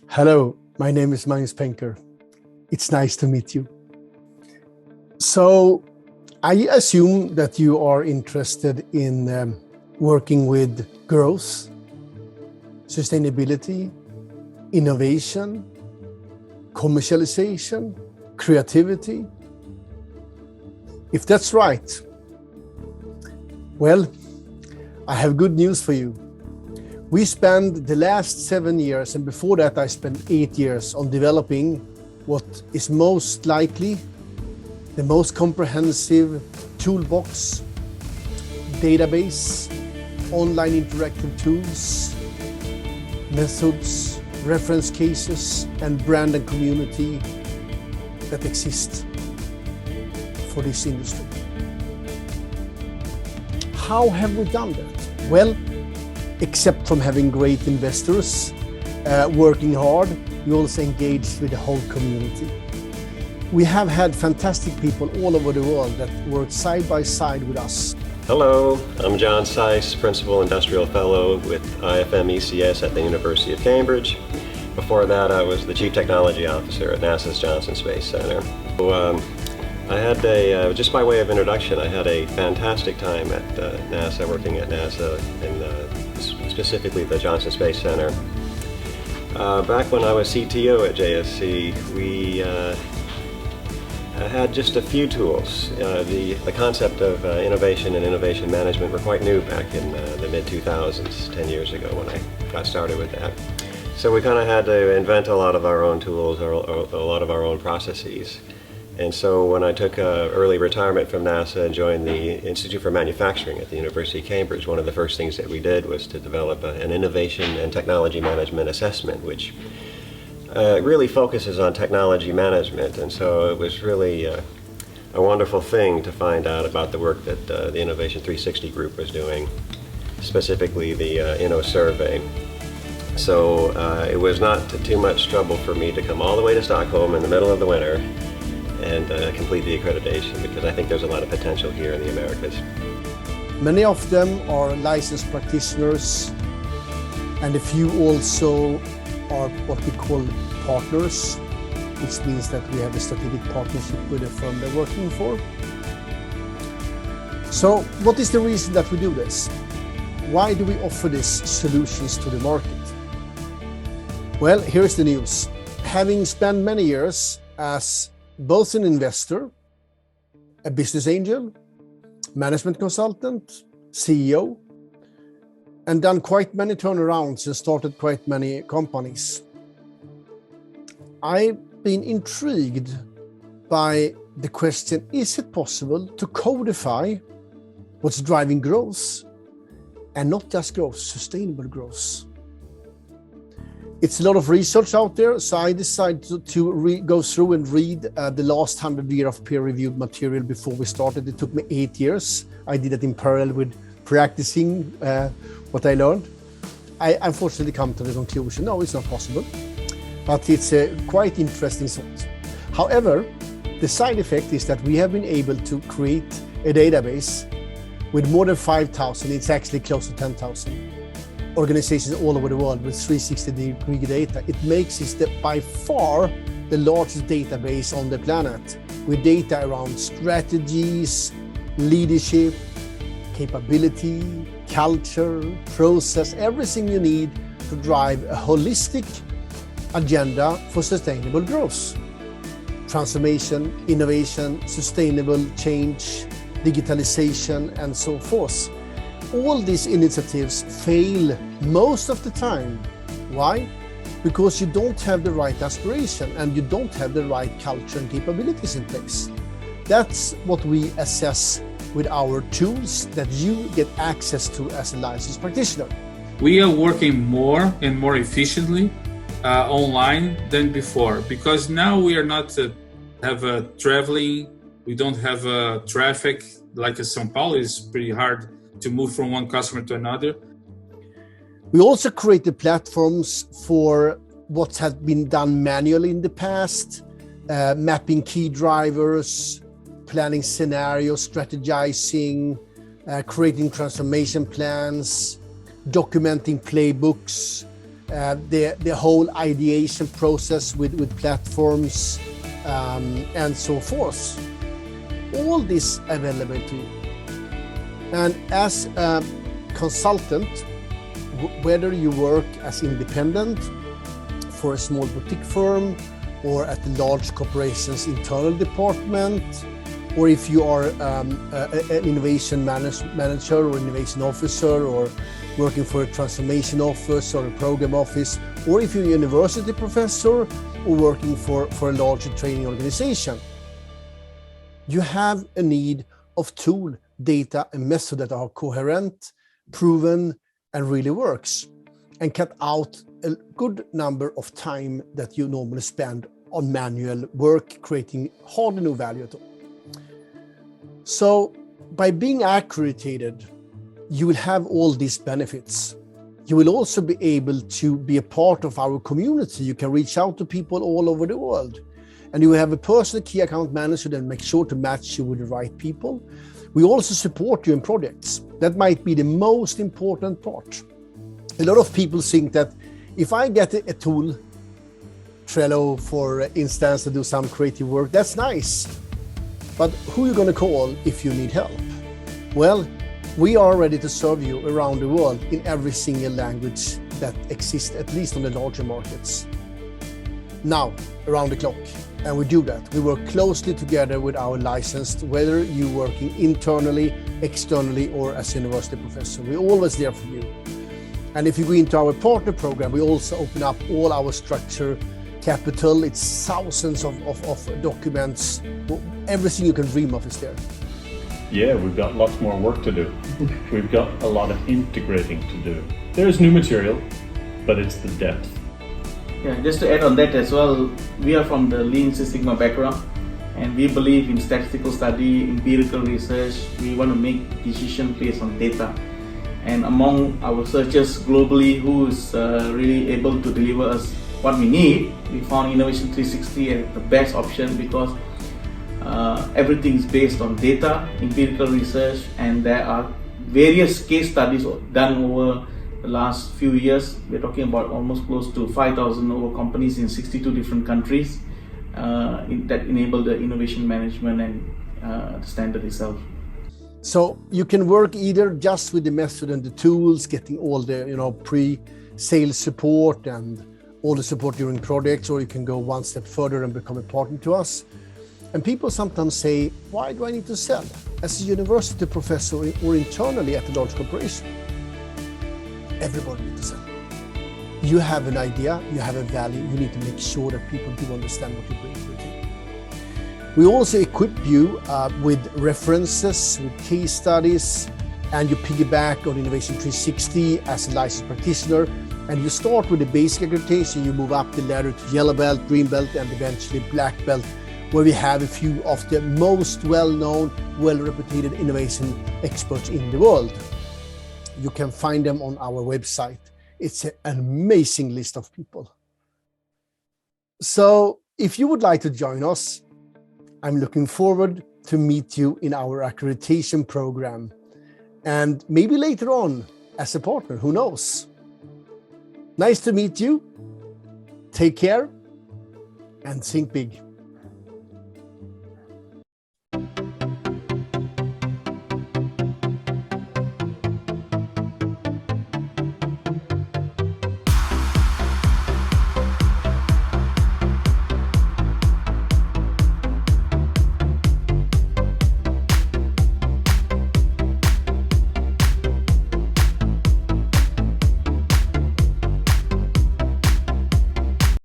Hello, my name is Magnus Penker. It's nice to meet you. So, I assume that you are interested in working with growth, sustainability, innovation, commercialization, creativity. If that's right, well, I have good news for you. We spent the last 7 years, and before that I spent 8 years on developing what is most likely the most comprehensive toolbox, database, online interactive tools, methods, reference cases, and brand and community that exist for this industry. How have we done that? Well, except from having great investors, working hard, we also engaged with the whole community. We have had fantastic people all over the world that work side by side with us. Hello, I'm John Seiss, Principal Industrial Fellow with IFM ECS at the University of Cambridge. Before that, I was the Chief Technology Officer at NASA's Johnson Space Center. So, I had just by way of introduction, I had a fantastic time at NASA, working at NASA, and specifically the Johnson Space Center. Back when I was CTO at JSC, we had just a few tools. The concept of innovation and innovation management were quite new back in the mid-2000s, 10 years ago when I got started with that. So we kind of had to invent a lot of our own tools, or a lot of our own processes. And so when I took early retirement from NASA and joined the Institute for Manufacturing at the University of Cambridge, one of the first things that we did was to develop an innovation and technology management assessment, which really focuses on technology management. And so it was really a wonderful thing to find out about the work that the Innovation 360 group was doing, specifically the InnoSurvey. So it was not too much trouble for me to come all the way to Stockholm in the middle of the winter and complete the accreditation, because I think there's a lot of potential here in the Americas. Many of them are licensed practitioners, and a few also are what we call partners, which means that we have a strategic partnership with the firm they're working for. So what is the reason that we do this? Why do we offer these solutions to the market? Well, here's the news. Having spent many years as both an investor, a business angel, management consultant, CEO, and done quite many turnarounds and started quite many companies, I've been intrigued by the question, is it possible to codify what's driving growth, and not just growth, sustainable growth? It's a lot of research out there, so I decided to go through and read the last 100 years of peer-reviewed material before we started. It took me 8 years. I did it in parallel with practicing what I learned. I unfortunately come to the conclusion, no, it's not possible, but it's a quite interesting thought. However, the side effect is that we have been able to create a database with more than 5,000, it's actually close to 10,000. Organizations all over the world with 360-degree data. It makes it by far the largest database on the planet, with data around strategies, leadership, capability, culture, process, everything you need to drive a holistic agenda for sustainable growth. Transformation, innovation, sustainable change, digitalization, and so forth. All these initiatives fail most of the time. Why? Because you don't have the right aspiration and you don't have the right culture and capabilities in place. That's what we assess with our tools that you get access to as a licensed practitioner. We are working more and more efficiently online than before, because now we are not traveling. We don't have traffic like in São Paulo. It's pretty hard to move from one customer to another. We also created platforms for what had been done manually in the past, mapping key drivers, planning scenarios, strategizing, creating transformation plans, documenting playbooks, the whole ideation process with platforms and so forth. All this available to you. And as a consultant, whether you work as independent for a small boutique firm or at a large corporation's internal department, or if you are an innovation manager or innovation officer, or working for a transformation office or a program office, or if you're a university professor or working for a larger training organization, you have a need of tool, data, and method that are coherent, proven, and really works, and cut out a good number of time that you normally spend on manual work, creating hardly no value at all. So by being accredited, you will have all these benefits. You will also be able to be a part of our community. You can reach out to people all over the world. And you will have a personal key account manager that makes sure to match you with the right people. We also support you in projects. That might be the most important part. A lot of people think that if I get a tool, Trello for instance, to do some creative work, that's nice. But who are you going to call if you need help? Well, we are ready to serve you around the world in every single language that exists, at least on the larger markets. Now, around the clock. And we do that. We work closely together with our licensed, whether you're working internally, externally, or as a university professor. We're always there for you. And if you go into our partner program, we also open up all our structure capital. It's thousands of documents. Everything you can dream of is there. Yeah, we've got lots more work to do. We've got a lot of integrating to do. There's new material, but it's the depth. Yeah, just to add on that as well, we are from the Lean Six Sigma background, and we believe in statistical study, empirical research. We want to make decisions based on data. And among our researchers globally who is really able to deliver us what we need, we found Innovation 360 as the best option because everything is based on data, empirical research, and there are various case studies done over the last few years. We're talking about almost close to 5,000 over companies in 62 different countries that enable the innovation management and the standard itself. So you can work either just with the method and the tools, getting all the pre-sales support and all the support during projects, or you can go one step further and become a partner to us. And people sometimes say, why do I need to sell? As a university professor or internally at a large corporation, everybody needs to sell. You have an idea, you have a value, you need to make sure that people do understand what you bring to the table. We also equip you with references, with case studies, and you piggyback on Innovation 360 as a licensed practitioner. And you start with the basic accreditation, you move up the ladder to yellow belt, green belt, and eventually black belt, where we have a few of the most well-known, well-reputed innovation experts in the world. You can find them on our website. It's an amazing list of people. So if you would like to join us, I'm looking forward to meet you in our accreditation program. And maybe later on as a partner, who knows? Nice to meet you. Take care and think big.